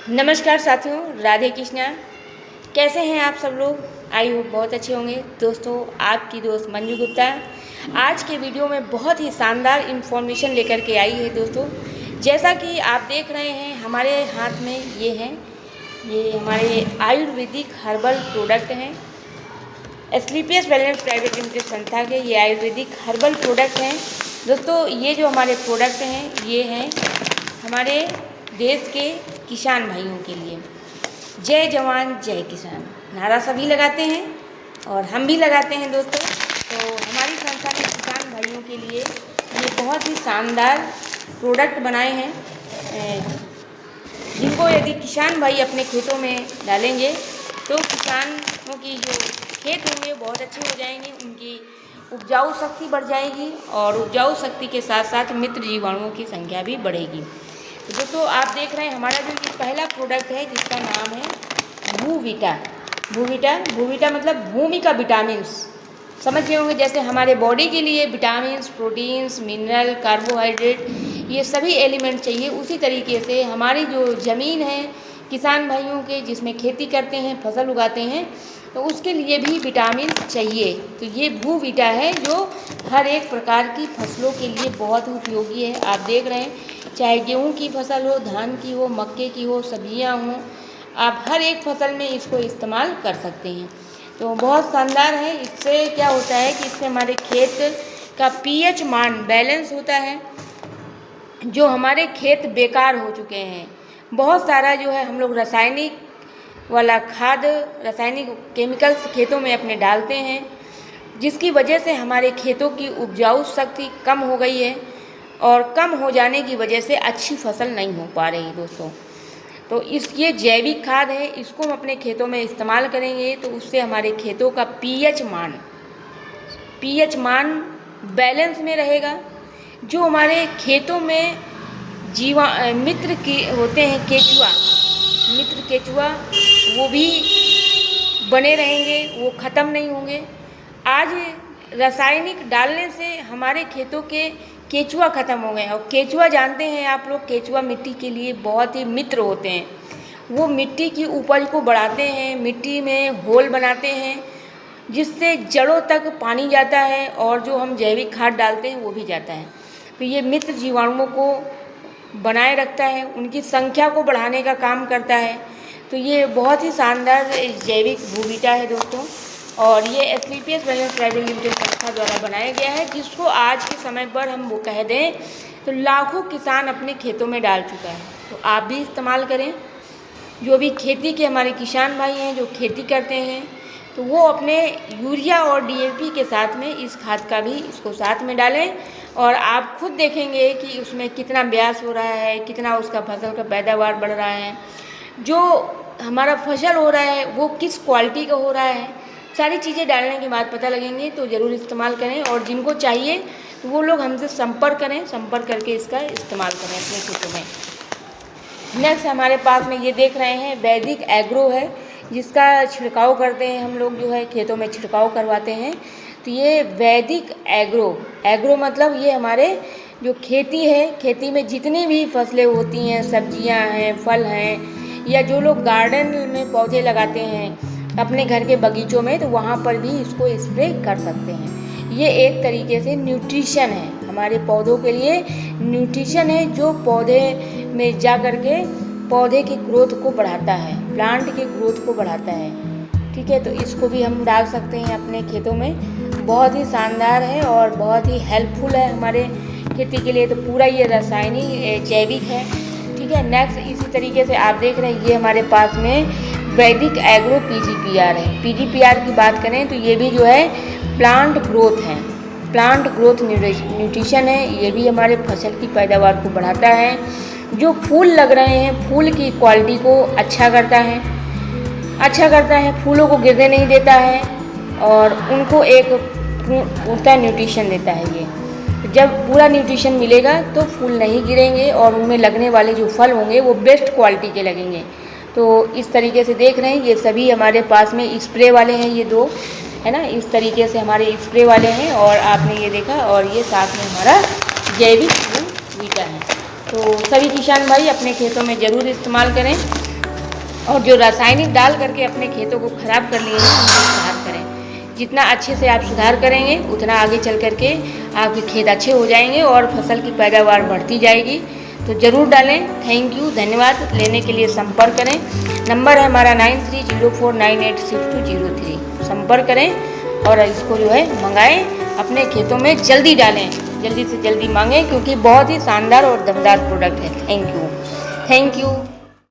नमस्कार साथियों, राधे कृष्णा। कैसे हैं आप सब लोग? आई होप बहुत अच्छे होंगे। दोस्तों, आपकी दोस्त मंजू गुप्ता आज के वीडियो में बहुत ही शानदार इन्फॉर्मेशन लेकर के आई है। दोस्तों, जैसा कि आप देख रहे हैं हमारे हाथ में ये हमारे आयुर्वेदिक हर्बल प्रोडक्ट हैं। एस्क्लेपियस वेलनेस प्राइवेट लिमिटेड संस्था के ये आयुर्वेदिक हर्बल प्रोडक्ट हैं। दोस्तों, ये जो हमारे प्रोडक्ट हैं ये हैं हमारे देश के किसान भाइयों के लिए। जय जवान जय किसान नारा सभी लगाते हैं और हम भी लगाते हैं। दोस्तों, तो हमारी संस्था ने किसान भाइयों के लिए ये बहुत ही शानदार प्रोडक्ट बनाए हैं, जिनको यदि किसान भाई अपने खेतों में डालेंगे तो किसानों की जो खेत होंगे बहुत अच्छे हो जाएंगे, उनकी उपजाऊ शक्ति बढ़ जाएगी और उपजाऊ शक्ति के साथ साथ मित्र जीवाणुओं की संख्या भी बढ़ेगी। तो दोस्तों, आप देख रहे हैं हमारा जो ये पहला प्रोडक्ट है जिसका नाम है भूविटा। भूविटा मतलब भूमि का विटामिन्स। समझ गए होंगे, जैसे हमारे बॉडी के लिए विटामिन्स, प्रोटीन्स, मिनरल, कार्बोहाइड्रेट ये सभी एलिमेंट चाहिए, उसी तरीके से हमारी जो ज़मीन है किसान भाइयों के जिसमें खेती करते हैं, फसल उगाते हैं, तो उसके लिए भी विटामिन चाहिए। तो ये भूविटा है जो हर एक प्रकार की फसलों के लिए बहुत उपयोगी है। आप देख रहे हैं, चाहे गेहूं की फसल हो, धान की हो, मक्के की हो, सब्जियां हों, आप हर एक फसल में इसको इस्तेमाल कर सकते हैं। तो बहुत शानदार है। इससे क्या होता है कि इससे हमारे खेत का पीएच मान बैलेंस होता है। जो हमारे खेत बेकार हो चुके हैं, बहुत सारा जो है हम लोग रासायनिक वाला खाद, रासायनिक केमिकल्स खेतों में अपने डालते हैं, जिसकी वजह से हमारे खेतों की उपजाऊ शक्ति कम हो गई है और कम हो जाने की वजह से अच्छी फसल नहीं हो पा रही। दोस्तों, तो ये जैविक खाद है, इसको हम अपने खेतों में इस्तेमाल करेंगे तो उससे हमारे खेतों का पीएच मान बैलेंस में रहेगा। जो हमारे खेतों में मित्र की होते हैं, केचुआ वो भी बने रहेंगे, वो ख़त्म नहीं होंगे। आज रासायनिक डालने से हमारे खेतों के केचुआ ख़त्म हो गए। और केचुआ जानते हैं आप लोग, केचुआ मिट्टी के लिए बहुत ही मित्र होते हैं। वो मिट्टी की उपज को बढ़ाते हैं, मिट्टी में होल बनाते हैं, जिससे जड़ों तक पानी जाता है और जो हम जैविक खाद डालते हैं वो भी जाता है। तो ये मित्र जीवाणुओं को बनाए रखता है, उनकी संख्या को बढ़ाने का काम करता है। तो ये बहुत ही शानदार जैविक भूविटा है दोस्तों, और ये एस्क्लेपियस वेलनेस प्राइवेट लिमिटेड संस्था द्वारा बनाया गया है, जिसको आज के समय पर हम वो कह दें तो लाखों किसान अपने खेतों में डाल चुका है। तो आप भी इस्तेमाल करें। जो भी खेती के हमारे किसान भाई हैं जो खेती करते हैं, तो वो अपने यूरिया और डीएपी के साथ में इस खाद का भी इसको साथ में डालें, और आप खुद देखेंगे कि उसमें कितना ब्यास हो रहा है, कितना उसका फसल का पैदावार बढ़ रहा है, जो हमारा फसल हो रहा है वो किस क्वालिटी का हो रहा है। सारी चीज़ें डालने के बाद पता लगेंगे, तो ज़रूर इस्तेमाल करें। और जिनको चाहिए तो वो लोग हमसे संपर्क करें, संपर्क करके इसका इस्तेमाल करें अपने खेतों में। नेक्स्ट हमारे पास में ये देख रहे हैं वैदिक एग्रो है, जिसका छिड़काव करते हैं हम लोग, जो है खेतों में छिड़काव करवाते हैं। तो ये वैदिक एग्रो मतलब ये हमारे जो खेती है, खेती में जितनी भी फसलें होती हैं, सब्जियां हैं, फल हैं, या जो लोग गार्डन में पौधे लगाते हैं अपने घर के बगीचों में, तो वहाँ पर भी इसको स्प्रे कर सकते हैं। ये एक तरीके से न्यूट्रिशन है, हमारे पौधों के लिए न्यूट्रिशन है, जो पौधे में जा कर के पौधे की ग्रोथ को बढ़ाता है, प्लांट की ग्रोथ को बढ़ाता है। ठीक है, तो इसको भी हम डाल सकते हैं अपने खेतों में। बहुत ही शानदार है और बहुत ही हेल्पफुल है हमारे खेती के लिए। तो पूरा ये रासायनिक जैविक है। ठीक है, नेक्स्ट इसी तरीके से आप देख रहे हैं ये हमारे पास में वैदिक एग्रो पीजीपीआर है। पीजीपीआर की बात करें तो ये भी जो है प्लांट ग्रोथ न्यूट्रिशन है। ये भी हमारे फसल की पैदावार को बढ़ाता है। जो फूल लग रहे हैं, फूल की क्वालिटी को अच्छा करता है, फूलों को गिरने नहीं देता है और उनको एक पूरा न्यूट्रिशन देता है। ये जब पूरा न्यूट्रिशन मिलेगा तो फूल नहीं गिरेंगे और उनमें लगने वाले जो फल होंगे वो बेस्ट क्वालिटी के लगेंगे। तो इस तरीके से देख रहे हैं ये सभी हमारे पास में स्प्रे वाले हैं, ये दो है ना, इस तरीके से हमारे स्प्रे वाले हैं। और आपने ये देखा, और ये साथ में हमारा जैविक भूविटा है। तो सभी किसान भाई अपने खेतों में ज़रूर इस्तेमाल करें। और जो रासायनिक डाल करके अपने खेतों को ख़राब कर लिए हैं उनको सुधार करें। जितना अच्छे से आप सुधार करेंगे उतना आगे चल करके आपके खेत अच्छे हो जाएंगे और फसल की पैदावार बढ़ती जाएगी। तो ज़रूर डालें। थैंक यू, धन्यवाद। लेने के लिए संपर्क करें। नंबर है हमारा 9304986203। संपर्क करें और इसको जो है मंगाएं, अपने खेतों में जल्दी डालें, जल्दी से जल्दी मांगें, क्योंकि बहुत ही शानदार और दमदार प्रोडक्ट है। Thank you.